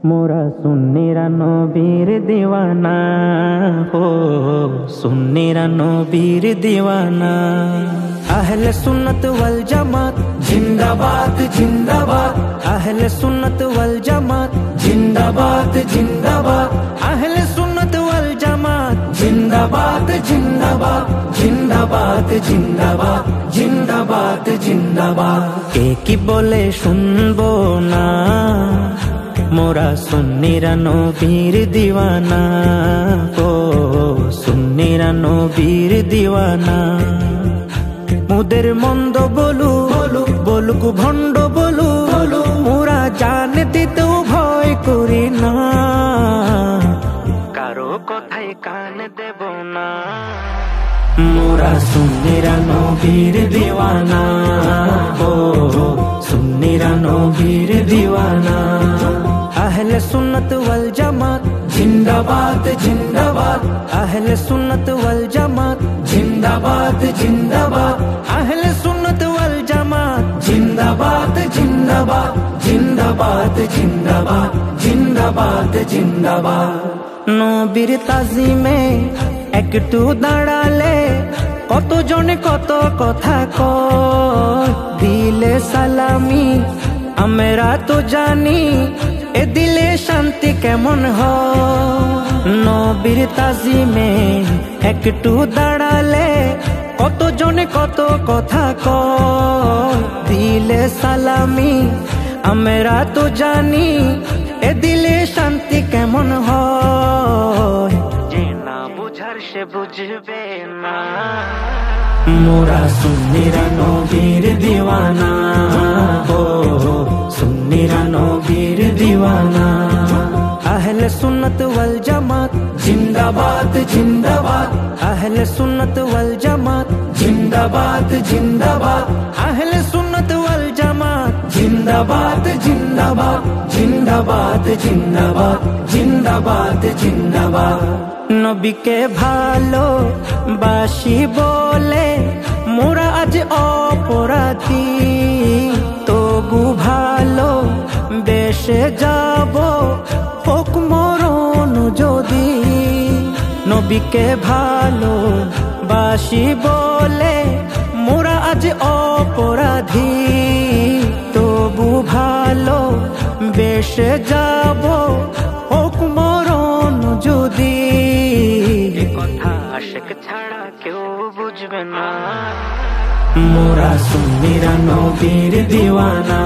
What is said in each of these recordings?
মোরা সুন্নিরা নবীর দিওয়ানা, ও সুন্নিরা নবীর দিওয়ানা। আহলে সুন্নত ওয়াল জামাত জিন্দাবাদ জিন্দাবাদ, আহলে সুন্নত ওয়াল জামাত জিন্দাবাদ জিন্দাবাদ, আহলে সুন্নত ওয়াল জামাত জিন্দাবাদ জিন্দাবাদ জিন্দাবাদ জিন্দাবাদ জিন্দাবাদ জিন্দাবাদ। কে কি বলে শুনবো না, মোরা সুন্নিরা নবীর দিওয়ানা, ও সুন্নিরা নবীর দিওয়ানা। মুদের মন্দ বলুক ভণ্ড বলুক, মোরা জান দিতেও ভয় করি না, কারো কথায় কান দেব না। মোরা সুন্নিরা নবীর দিওয়ানা, ও সুন্নিরা নবীর দিওয়ানা। আহলে সুন্নত ওয়াল জামাত জিন্দাবাদ জিন্দাবাদ, আহলে সুন্নত ওয়াল জামাত জিন্দাবাদ জিন্দাবাদ, আহলে সুন্নত ওয়াল জামাত জিন্দাবাদ জিন্দাবাদ জিন্দাবাদ জিন্দাবাদ জিন্দাবাদ জিন্দাবাদ। নবীর তাজিমে একটু দাঁড়ালে কত জনে কত কথা কয়, দিলে সালামি আমরা তো জানি এ দিলে শান্তি কেমন হয়। নবীর তাজিমে একটু দাঁড়ালে কত জনে কত কথা কয়, দিলে সালামি আমরা তো জানি এ দিলে শান্তি কেমন হয়। যে না বুঝার সে বুঝবে না, মোরা সুন্নিরা নবীর দিওয়ানা, ও সুন্নিরা নবীর দিওয়ানা। আহলে সুন্নত ওয়াল জামাত জিন্দাবাদ জিন্দাবাদ, আহলে সুন্নত ওয়াল জামাত জিন্দাবাদ জিন্দাবাদ, আহলে সুন্নত ওয়াল জামাত জিন্দাবাদ জিন্দাবাদ জিন্দাবাদ জিন্দাবাদ জিন্দাবাদ জিন্দাবাদ। নবীকে ভালো বাসি বলে মোরা আজ অপরাধী, তবু ভালো বেশে যাব হোক মরণ যদি। নবীকে ভালো বাসি বলে মোরা আজ অপরাধী, তবু ভালো বেশে যাব হোক মরণ যদি। এ কথা আশিক ছাড়া কেউ বুঝবে না, মোরা সুন্নিরা নবীর দিওয়ানা,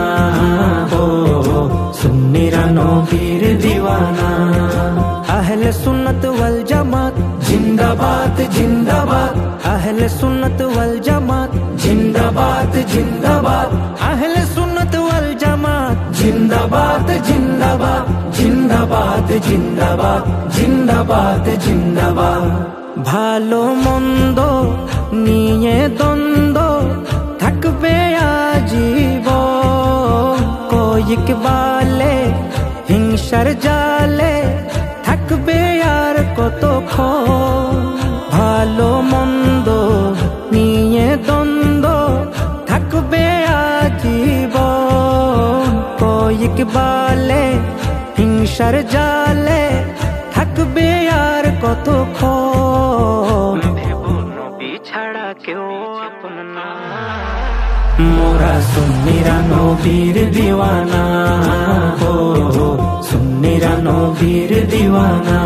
ও সুন্নিরা নবীর দিওয়ানা। আহলে সুন্নত ওয়াল জামাত জিন্দাবাদ জিন্দাবাদ, আহলে সুন্নত ওয়াল জামাত জিন্দাবাদ জিন্দাবাদ, আহলে সুন্নত ওয়াল জামাত জিন্দাবাদ জিন্দাবাদ জিন্দাবাদ জিন্দাবাদ জিন্দাবাদ জিন্দাবাদ। ভালো মন্দ নিয়ে দ্বন্দ্ব থাকবে আজীবন, কয়েক বালে হিংসার জালে থাকবে আর কতক্ষণ। ভালো মন্দ নিয়ে দ্বন্দ্ব থাকবে আজীবন, কয়েক বালে হিংসার জালে থাকবে আর কতক্ষণ। নবী ছাড়া কেউ আপন না, মোরা সুন্নিরা নবীর দিওয়ানা, ও সুন্নিরা নবীর দিওয়ানা।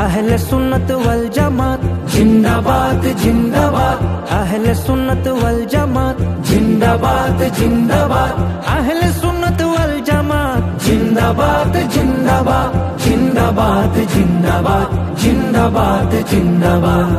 আহলে সুন্নত ওয়াল জামাত জিন্দাবাদ জিন্দাবাদ, আহলে সুন্নত ওয়াল জামাত জিন্দাবাদ জিন্দাবাদ, আহলে সুন্নত ওয়াল জামাত জিন্দাবাদ জিন্দাবাদ জিন্দাবাদ জিন্দাবাদ জিন্দাবাদ জিন্দাবাদ।